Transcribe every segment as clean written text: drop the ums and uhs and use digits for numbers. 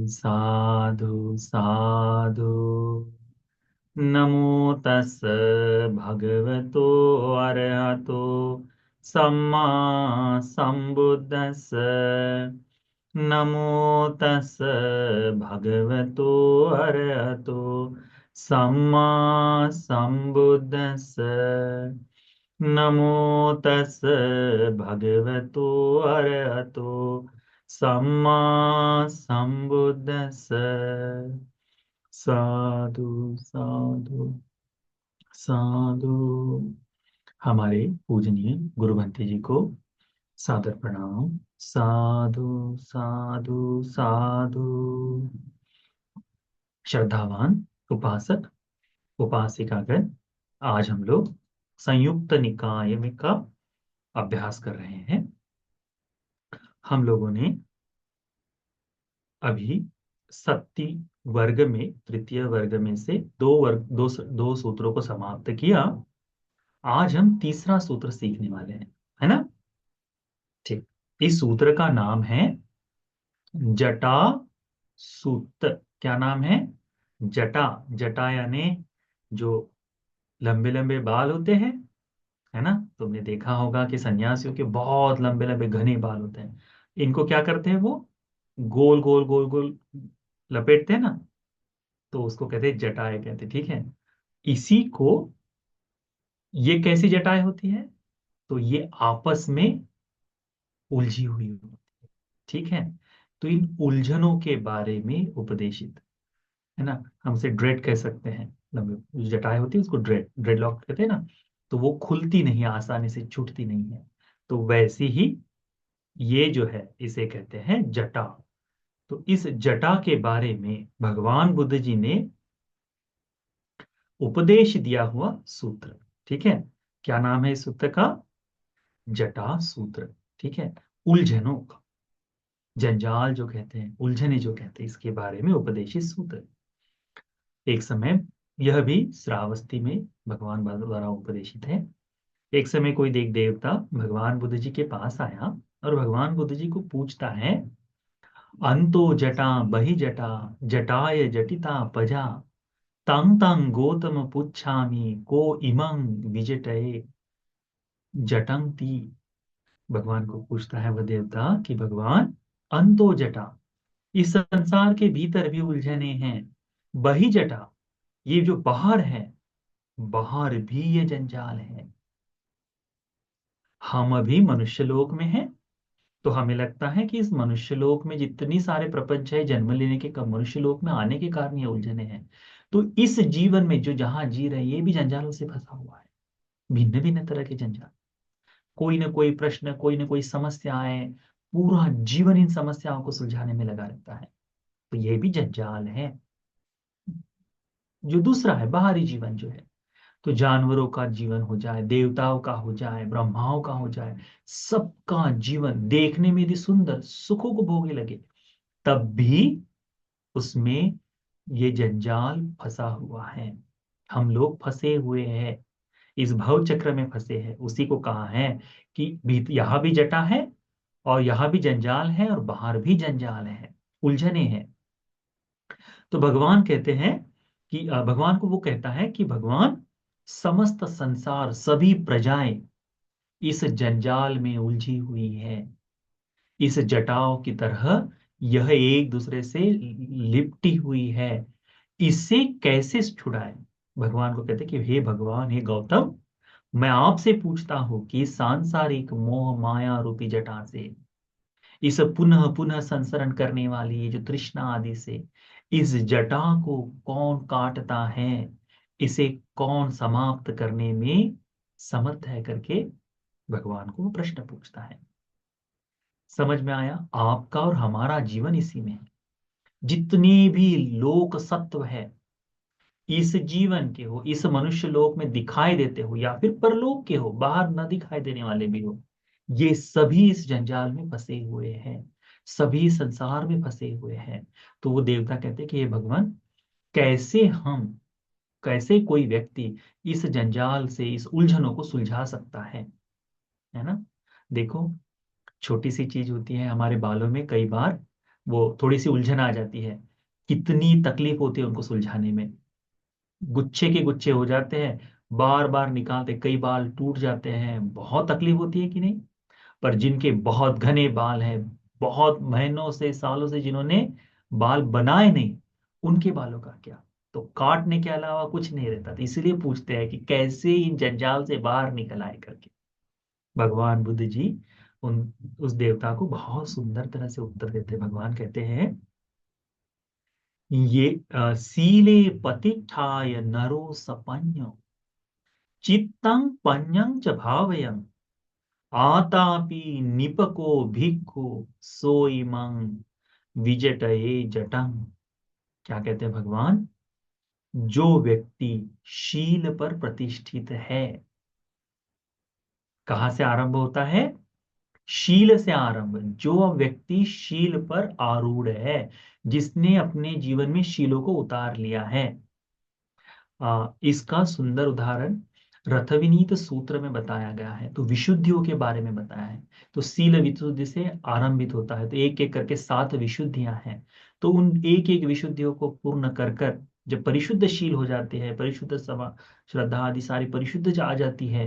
साधु साधु। नमो तस् भगवतो अरहतो सम्मा संबुद्धस्स। नमो तस् भगवतो अरहतो सम्मा संबुद्धस्स। नमो तस् भगवतो अरहतो सम्मा संबुद्धस्स। साधु साधु साधु। हमारे पूजनीय गुरु भंते जी को सादर प्रणाम। साधु साधु साधु। श्रद्धावान उपासक उपासिकागण, आज हम लोग संयुक्त निकाय में का अभ्यास कर रहे हैं। हम लोगों ने अभी सप्ती वर्ग में, तृतीय वर्ग में से दो सूत्रों को समाप्त किया। आज हम तीसरा सूत्र सीखने वाले हैं, है ना। ठीक। इस सूत्र का नाम है जटा सूत्र। क्या नाम है? जटा। जटा यानी जो लंबे लंबे बाल होते हैं, है ना। तुमने देखा होगा कि सन्यासियों के बहुत लंबे लंबे घने बाल होते हैं। इनको क्या करते हैं? वो गोल गोल गोल गोल लपेटते हैं ना, तो उसको कहते हैं जटाएं कहते हैं। ठीक है। इसी को, ये कैसी जटाएं होती है? तो ये आपस में उलझी हुई होती है। ठीक है। तो इन उलझनों के बारे में उपदेशित, है ना। हम उसे ड्रेड कह सकते हैं। लंबी जो जटाएं होती है उसको ड्रेड लॉक कहते हैं ना। तो वो खुलती नहीं है, आसानी से छूटती नहीं है। तो वैसी ही ये जो है, इसे कहते हैं जटा। तो इस जटा के बारे में भगवान बुद्ध जी ने उपदेश दिया हुआ सूत्र। ठीक है। क्या नाम है इस सूत्र का? जटा सूत्र। ठीक है। उलझनों का, जंजाल जो कहते हैं, उलझने जो कहते हैं, इसके बारे में उपदेशित सूत्र। एक समय, यह भी श्रावस्ती में भगवान द्वारा उपदेशित है। एक समय कोई देवता भगवान बुद्ध जी के पास आया और भगवान बुद्ध जी को पूछता है, अंतो जटा बहि जटा, जटाय जटिता पजा, तंग तंग गौतम पुच्छामि को इमं विजटये जटंती। भगवान को पूछता है वह देवता कि भगवान, अंतो जटा, इस संसार के भीतर भी उलझने हैं। बही जटा, ये जो बाहर है, बाहर भी ये जंजाल है। हम अभी मनुष्य लोक में हैं, तो हमें लगता है कि इस मनुष्य लोक में जितनी सारे प्रपंच है, जन्म लेने के, मनुष्य लोक में आने के कारण ये उलझने हैं। तो इस जीवन में जो जहां जी रहे, ये भी जंजालों से फंसा हुआ है। भिन्न भिन्न तरह के जंजाल, कोई ना कोई प्रश्न, कोई ना कोई समस्याएं, पूरा जीवन इन समस्याओं को सुलझाने में लगा रहता है। तो ये भी जंजाल है। जो दूसरा है बाहरी जीवन जो है, तो जानवरों का जीवन हो जाए, देवताओं का हो जाए, ब्रह्माओं का हो जाए, सबका जीवन देखने में यदि सुंदर, सुखों को भोगे लगे, तब भी उसमें ये जंजाल फंसा हुआ है। हम लोग फंसे हुए हैं, इस भव चक्र में फंसे हैं। उसी को कहा है कि यहाँ भी जटा है, और यहाँ भी जंजाल है, और बाहर भी जंजाल है, उलझने हैं। तो भगवान कहते हैं कि भगवान को वो कहता है कि भगवान, समस्त संसार, सभी प्रजाएं इस जंजाल में उलझी हुई है। इस जटाओं की तरह यह एक दूसरे से लिपटी हुई है। इससे कैसे छुड़ाए? भगवान को कहते हैं कि हे भगवान, हे गौतम, मैं आपसे पूछता हूं कि सांसारिक मोह माया रूपी जटा से, इस पुनः पुनः संसरण करने वाली ये जो तृष्णा आदि से, इस जटा को कौन काटता है, इसे कौन समाप्त करने में समर्थ है, करके भगवान को वो प्रश्न पूछता है। समझ में आया? आपका और हमारा जीवन इसी में है। जितने भी लोक सत्व है, इस जीवन के हो, इस मनुष्य लोक में दिखाई देते हो, या फिर परलोक के हो, बाहर न दिखाई देने वाले भी हो, ये सभी इस जंजाल में फंसे हुए हैं, सभी संसार में फंसे हुए हैं। तो वो देवता कहते हैं कि हे भगवान, कैसे हम, कैसे कोई व्यक्ति इस जंजाल से, इस उलझनों को सुलझा सकता है ना। देखो, छोटी सी चीज होती है, हमारे बालों में कई बार वो थोड़ी सी उलझन आ जाती है, कितनी तकलीफ होती है उनको सुलझाने में, गुच्छे के गुच्छे हो जाते हैं, बार बार निकालते, कई बाल टूट जाते हैं, बहुत तकलीफ होती है कि नहीं। पर जिनके बहुत घने बाल हैं, बहुत महीनों से सालों से जिन्होंने बाल बनाए नहीं, उनके बालों का क्या, तो काटने के अलावा कुछ नहीं रहता। तो इसलिए पूछते हैं कि कैसे इन जंजाल से बाहर निकल आए करके। भगवान बुद्ध जी उन उस देवता को बहुत सुंदर तरह से उत्तर देते हैं। भगवान कहते हैं, ये सीले पतिठाय नरो सपन्यो चित्तं पन्यं च भावयन् आतापि निपको भिक्खु सोइमं विजटये जटं। क्या कहते हैं भगवान, जो व्यक्ति शील पर प्रतिष्ठित है, कहाँ से आरंभ होता है, शील से आरंभ। जो व्यक्ति शील पर आरूढ़ है, जिसने अपने जीवन में शीलों को उतार लिया है। इसका सुंदर उदाहरण रथविनीत सूत्र में बताया गया है। तो विशुद्धियों के बारे में बताया है। तो सील विशुद्धि से आरंभित होता है, तो एक एक करके 7 विशुद्धियां हैं। तो उन एक एक विशुद्धियों को पूर्ण कर कर जब परिशुद्ध शील हो जाते हैं, परिशुद्ध समा श्रद्धा आदि सारी परिशुद्ध आ जाती है,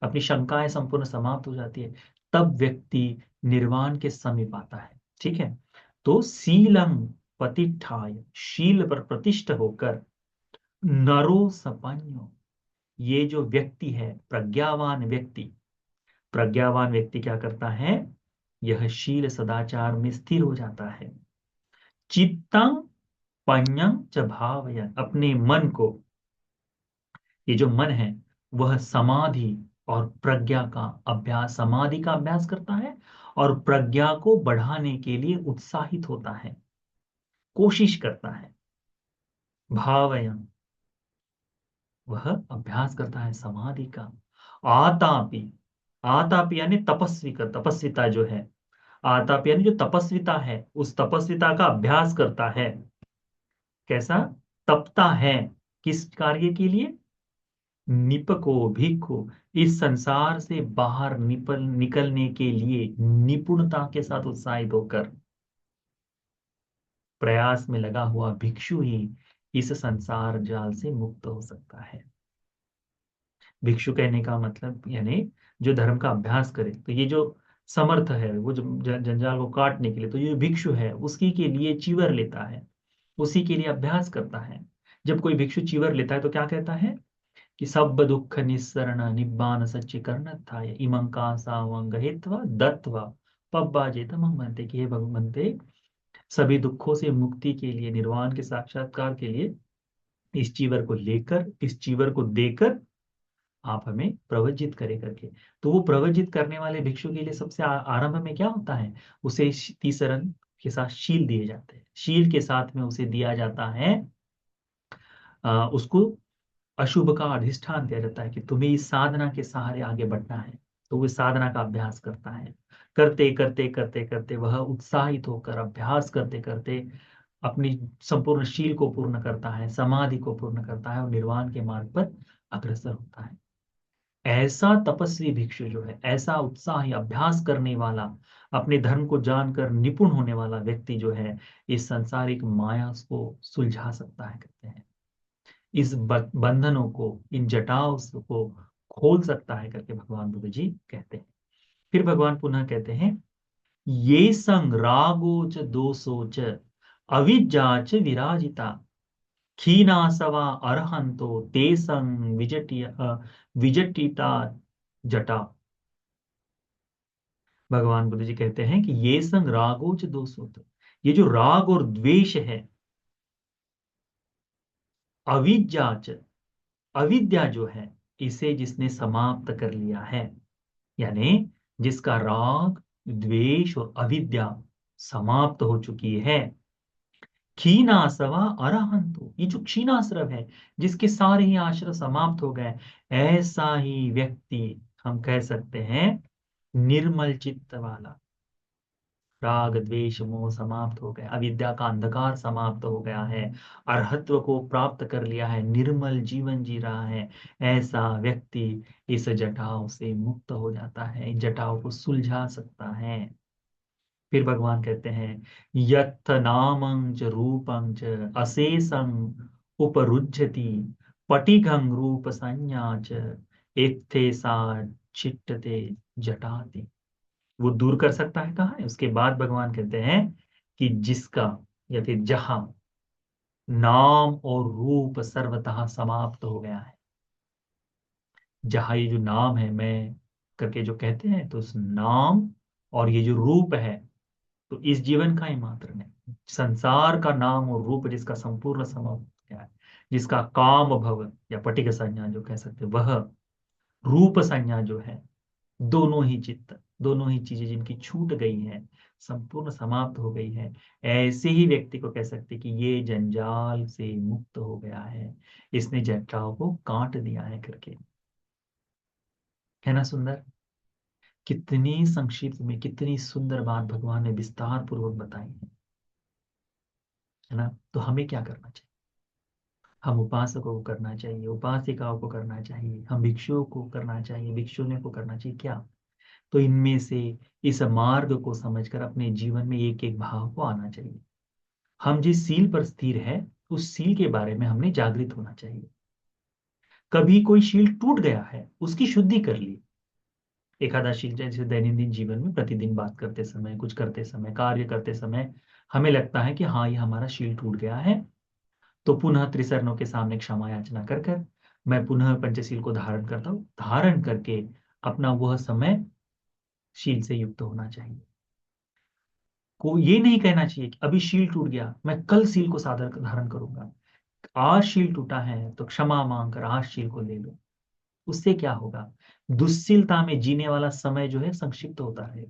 अपनी शंकाएं संपूर्ण समाप्त हो जाती है, तब व्यक्ति निर्वाण के समीप आता है। ठीक है। तो सीलम पतिष्ठाय, शील पर प्रतिष्ठ होकर, नरो सपन्यो, ये जो व्यक्ति है, प्रज्ञावान व्यक्ति क्या करता है, यह शील सदाचार में स्थिर हो जाता है। चित्तं पन्यं च भावयन्, अपने मन को, ये जो मन है वह समाधि और प्रज्ञा का अभ्यास, समाधि का अभ्यास करता है, और प्रज्ञा को बढ़ाने के लिए उत्साहित होता है, कोशिश करता है। भावयन्, वह अभ्यास करता है समाधि का। आतापि, आतापि यानी तपस्वी का, तपस्विता जो है, आतापि यानी जो तपस्विता है, उस तपस्विता का अभ्यास करता है। कैसा तपता है, किस कार्य के लिए, निपको भिक्खु, इस संसार से बाहर निकलने के लिए निपुणता के साथ उत्साहित होकर प्रयास में लगा हुआ भिक्षु ही इस संसार जाल से मुक्त हो सकता है। भिक्षु कहने का मतलब यानी जो धर्म का अभ्यास करे। तो ये जो समर्थ है वो जो जंजाल को काटने के लिए, तो ये भिक्षु है उसी के लिए चीवर लेता है, उसी के लिए अभ्यास करता है। जब कोई भिक्षु चीवर लेता है तो क्या कहता है कि सब दुख निस्सरण निब्बान सच्चिकरण था इमं का सावंग हेत्वा दत्वा पब्बाजेत मंगते, कि हे भगवंते, सभी दुखों से मुक्ति के लिए, निर्वाण के साक्षात्कार के लिए इस चीवर को लेकर, इस चीवर को देकर आप हमें प्रवजित करे करके। तो वो प्रवजित करने वाले भिक्षु के लिए सबसे आरंभ में क्या होता है, उसे तीसरन के साथ शील दिए जाते हैं, शील के साथ में उसे दिया जाता है, उसको अशुभ का अधिष्ठान दिया जाता है कि तुम्हें इस साधना के सहारे आगे बढ़ना है। तो वो साधना का अभ्यास करता है, करते करते करते करते वह उत्साहित होकर अभ्यास करते करते अपनी संपूर्ण शील को पूर्ण करता है, समाधि को पूर्ण करता है और निर्वाण के मार्ग पर अग्रसर होता है। ऐसा तपस्वी भिक्षु जो है, ऐसा उत्साही अभ्यास करने वाला, अपने धर्म को जानकर निपुण होने वाला व्यक्ति जो है, इस सांसारिक माया को सुलझा सकता है, कहते हैं इस बंधनों को, इन जटाओं को खोल सकता है करके भगवान बुद्ध जी कहते हैं। फिर भगवान पुनः कहते हैं, ये संग रागोच दोषोच अविज्जाच विराजिता खीनासवा अरहंतो ते संग विजटिता जटा। भगवान बुद्ध जी कहते हैं कि ये संग रागोच दोषोच, ये जो राग और द्वेष है, अविज्जाच, अविद्या जो है, इसे जिसने समाप्त कर लिया है, यानी जिसका राग द्वेष और अविद्या समाप्त हो चुकी है, क्षीणाश्रवा अरहंतो, ये जो क्षीणाश्रव है, जिसके सारे ही आश्रय समाप्त हो गए, ऐसा ही व्यक्ति हम कह सकते हैं निर्मल चित्त वाला, राग द्वेष मोह समाप्त हो गया, अविद्या का अंधकार समाप्त हो गया है, अरहत्व को प्राप्त कर लिया है, निर्मल जीवन जी रहा है, ऐसा व्यक्ति इस जटाओं से मुक्त हो जाता है, इन जटाओं को सुलझा सकता है। फिर भगवान कहते हैं यत्थ नामं च रूपं च अशेषं उपरुज्यति पटिघं रूप संज्ञा च एत्थे सा छिट्टते जटाति। वो दूर कर सकता है कहाँ है? उसके बाद भगवान कहते हैं कि जिसका या फिर जहां नाम और रूप सर्वतः समाप्त हो गया है। जहां ये जो नाम है मैं करके जो कहते हैं, तो उस नाम और ये जो रूप है, तो इस जीवन का ही मात्र नहीं, संसार का नाम और रूप जिसका संपूर्ण समाप्त हो गया है, जिसका काम भव या पटिक संज्ञा जो कह सकते हैं, वह रूप संज्ञा जो है, दोनों ही चित्त, दोनों ही चीजें जिनकी छूट गई है, संपूर्ण समाप्त हो गई है, ऐसे ही व्यक्ति को कह सकते कि ये जंजाल से मुक्त हो गया है, इसने जटाओं को काट दिया है करके। है ना सुंदर? कितनी संक्षिप्त में कितनी सुंदर बात भगवान ने विस्तार पूर्वक बताई है ना? तो हमें क्या करना चाहिए? हम उपासकों को करना चाहिए, उपासिकाओं को करना चाहिए, हम भिक्षुओं को करना चाहिए, भिक्षुनियों को करना चाहिए। क्या? तो इनमें से इस मार्ग को समझकर अपने जीवन में एक एक भाव को आना चाहिए। हम जिस सील पर स्थिर है, उस सील के बारे में हमने जागृत होना चाहिए। कभी कोई शील टूट गया है, उसकी शुद्धि कर ली। एकादशी जैसे दैनंदिन जीवन में प्रतिदिन बात करते समय, कुछ करते समय, कार्य करते समय हमें लगता है कि हाँ, ये हमारा शील टूट गया है, तो पुनः त्रिसरणों के सामने क्षमा याचना कर कर मैं पुनः पंचशील को धारण करता हूँ। धारण करके अपना वह समय शील से युक्त होना चाहिए। को ये नहीं कहना चाहिए कि अभी शील टूट गया, मैं कल शील को साधर धारण करूंगा। आज शील टूटा है तो क्षमा मांग कर आज शील को ले लो। उससे क्या होगा? दुश्शीलता में जीने वाला समय जो है संक्षिप्त होता है।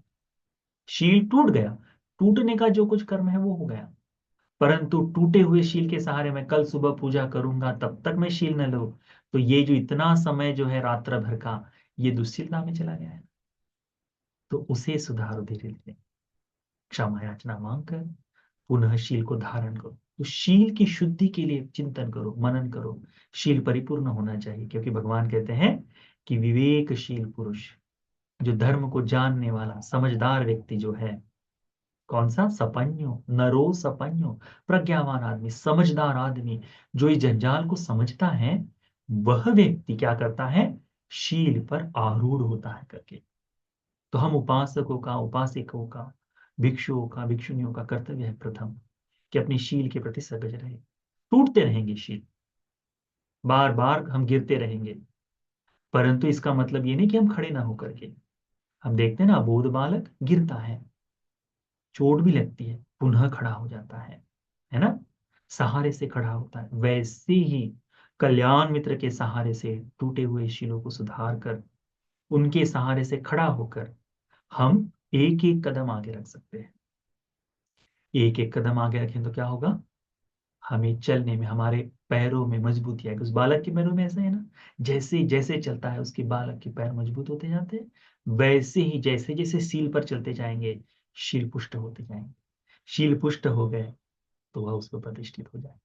शील टूट गया, टूटने का जो कुछ कर्म है वो हो गया, परंतु टूटे हुए शील के सहारे मैं कल सुबह पूजा करूंगा, तब तक मैं शील न लूं, तो ये जो इतना समय जो है रात्र भर का, ये दुश्शीलता में चला गया है। तो उसे सुधारो धीरे धीरे, क्षमा याचना मांग कर पुनः शील को धारण करो। तो शील की शुद्धि के लिए चिंतन करो, मनन करो। शील परिपूर्ण होना चाहिए, क्योंकि भगवान कहते हैं कि विवेकशील पुरुष, जो धर्म को जानने वाला समझदार व्यक्ति जो है, कौन सा? सपन्यो, नरो सपन्यो, प्रज्ञावान आदमी, समझदार आदमी, जो इस जंजाल को समझता है, वह व्यक्ति क्या करता है? शील पर आरूढ़ होता है करके। तो हम उपासकों का, उपासिकों का, भिक्षुओं का, भिक्षुनियों का कर्तव्य है प्रथम कि अपनी शील के प्रति सजग रहे। टूटते रहेंगे शील, बार बार हम गिरते रहेंगे, परंतु इसका मतलब ये नहीं कि हम खड़े ना होकर के। हम देखते हैं ना, अबोध बालक गिरता है, चोट भी लगती है, पुनः खड़ा हो जाता है ना? सहारे से खड़ा होता है। वैसे ही कल्याण मित्र के सहारे से टूटे हुए शीलों को सुधार कर, उनके सहारे से खड़ा होकर हम एक एक कदम आगे रख सकते हैं। एक एक कदम आगे रखें तो क्या होगा? हमें चलने में, हमारे पैरों में मजबूती आएगी। उस बालक के पैरों में ऐसा है ना, जैसे जैसे चलता है उसके बालक के पैर मजबूत होते जाते हैं, वैसे ही जैसे जैसे सील पर चलते जाएंगे, शील पुष्ट होते जाएंगे। शील पुष्ट हो गए तो वह उस पर प्रतिष्ठित हो जाए।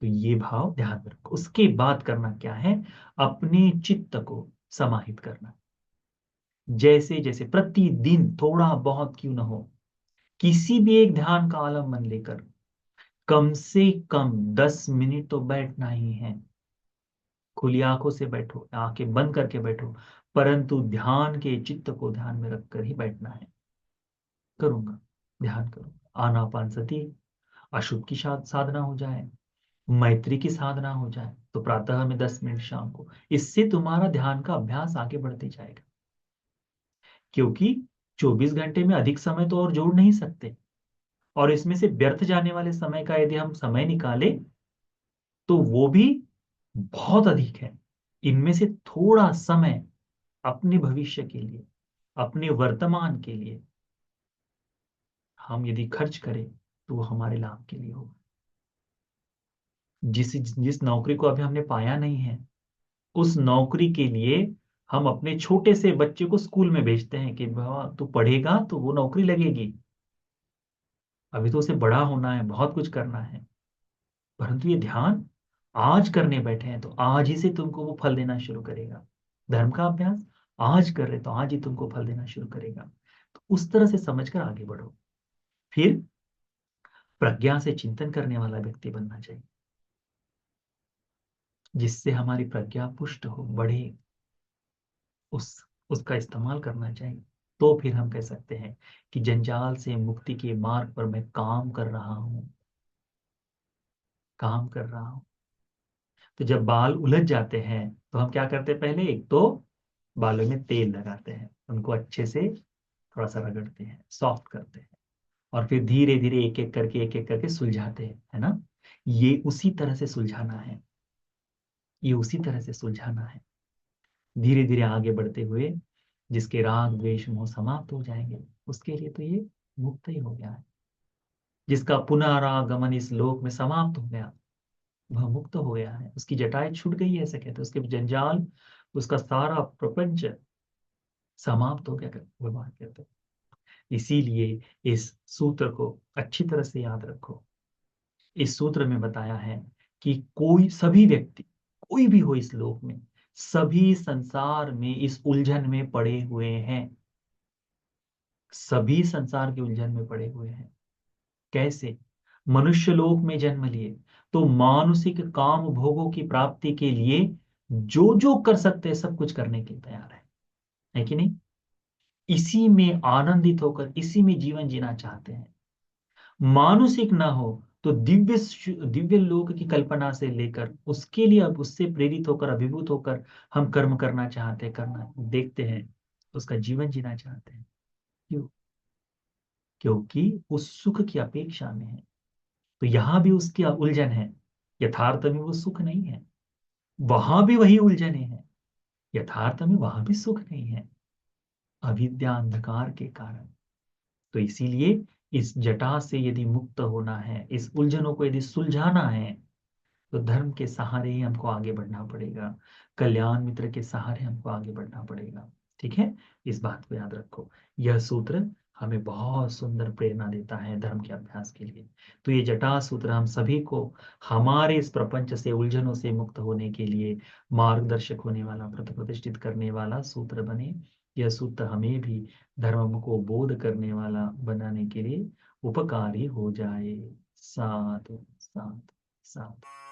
तो ये भाव ध्यान में रखो। उसके बाद करना क्या है? अपने चित्त को समाहित करना। जैसे जैसे प्रतिदिन थोड़ा बहुत क्यों ना हो, किसी भी एक ध्यान का आलम्बन लेकर कम से कम 10 मिनट तो बैठना ही है। खुली आंखों से बैठो, आंखें बंद करके बैठो, परंतु ध्यान के चित्त को ध्यान में रखकर ही बैठना है। करूंगा, ध्यान करूंगा, आनापान सती, अशुभ की साधना हो जाए, मैत्री की साधना हो जाए, तो प्रातः में 10 मिनट, शाम को, इससे तुम्हारा ध्यान का अभ्यास आगे बढ़ते जाएगा। क्योंकि 24 घंटे में अधिक समय तो और जोड़ नहीं सकते, और इसमें से व्यर्थ जाने वाले समय का यदि हम समय निकाले तो वो भी बहुत अधिक है। इनमें से थोड़ा समय अपने भविष्य के लिए, अपने वर्तमान के लिए हम यदि खर्च करें, तो वो हमारे लाभ के लिए होगा। जिस जिस नौकरी को अभी हमने पाया नहीं है, उस नौकरी के लिए हम अपने छोटे से बच्चे को स्कूल में भेजते हैं कि बाबा तू पढ़ेगा तो वो नौकरी लगेगी। अभी तो उसे बड़ा होना है, बहुत कुछ करना है, परंतु ये ध्यान आज करने बैठे हैं तो आज ही से तुमको वो फल देना शुरू करेगा। धर्म का अभ्यास आज कर रहे तो आज ही तुमको फल देना शुरू करेगा। तो उस तरह से समझकर आगे बढ़ो। फिर प्रज्ञा से चिंतन करने वाला व्यक्ति बनना चाहिए, जिससे हमारी प्रज्ञा पुष्ट हो, बढ़े, उस उसका इस्तेमाल करना चाहिए। तो फिर हम कह सकते हैं कि जंजाल से मुक्ति के मार्ग पर मैं काम कर रहा हूँ, काम कर रहा हूँ। तो जब बाल उलझ जाते हैं तो हम क्या करते हैं, पहले एक तो बालों में तेल लगाते हैं, उनको अच्छे से थोड़ा सा रगड़ते हैं, सॉफ्ट करते हैं, और फिर धीरे धीरे एक एक करके सुलझाते हैं, है ना। ये उसी तरह से सुलझाना है, ये उसी तरह से सुलझाना है। धीरे धीरे आगे बढ़ते हुए जिसके राग द्वेष मोह समाप्त हो जाएंगे, उसके लिए तो ये मुक्त ही हो गया है। जिसका पुनरागमन इस लोक में समाप्त हो गया, वह मुक्त हो गया है, उसकी जटाएं छूट गई है, ऐसे कहते हैं। उसके जंजाल, उसका सारा प्रपंच समाप्त हो गया, भगवान कहते हैं। इसीलिए इस सूत्र को अच्छी तरह से याद रखो। इस सूत्र में बताया है कि कोई सभी व्यक्ति, कोई भी हो इस लोक में, सभी संसार में इस उलझन में पड़े हुए हैं, सभी संसार के उलझन में पड़े हुए हैं। कैसे? मनुष्य लोक में जन्म लिए तो मानसिक काम भोगों की प्राप्ति के लिए जो जो कर सकते हैं सब कुछ करने के लिए तैयार है कि नहीं? इसी में आनंदित होकर इसी में जीवन जीना चाहते हैं। मानुषिक ना हो तो दिव्य दिव्य लोक की कल्पना से लेकर उसके लिए, अब उससे प्रेरित होकर, अभिभूत होकर हम कर्म करना चाहते हैं, करना देखते हैं, उसका जीवन जीना चाहते हैं। क्यों? क्योंकि उस सुख की अपेक्षा में है। तो यहां भी उसकी उलझन है, यथार्थ में वो सुख नहीं है। वहां भी वही उलझने हैं, यथार्थ में वहां भी सुख नहीं है, अविद्या अंधकार के कारण। तो इसीलिए इस जटा से यदि मुक्त होना है, इस उलझनों को यदि सुलझाना है, तो धर्म के सहारे ही हमको आगे बढ़ना पड़ेगा, कल्याण मित्र के सहारे हमको आगे बढ़ना पड़ेगा। ठीक है, इस बात को याद रखो। यह सूत्र हमें बहुत सुंदर प्रेरणा देता है धर्म के अभ्यास के लिए। तो ये जटा सूत्र हम सभी को हमारे इस प्रपंच से, उलझनों से मुक्त होने के लिए मार्गदर्शक होने वाला, प्रतिष्ठित करने वाला सूत्र बने। यह सूत्र हमें भी धर्म को बोध करने वाला बनाने के लिए उपकारी हो जाए। साधु साधु साधु।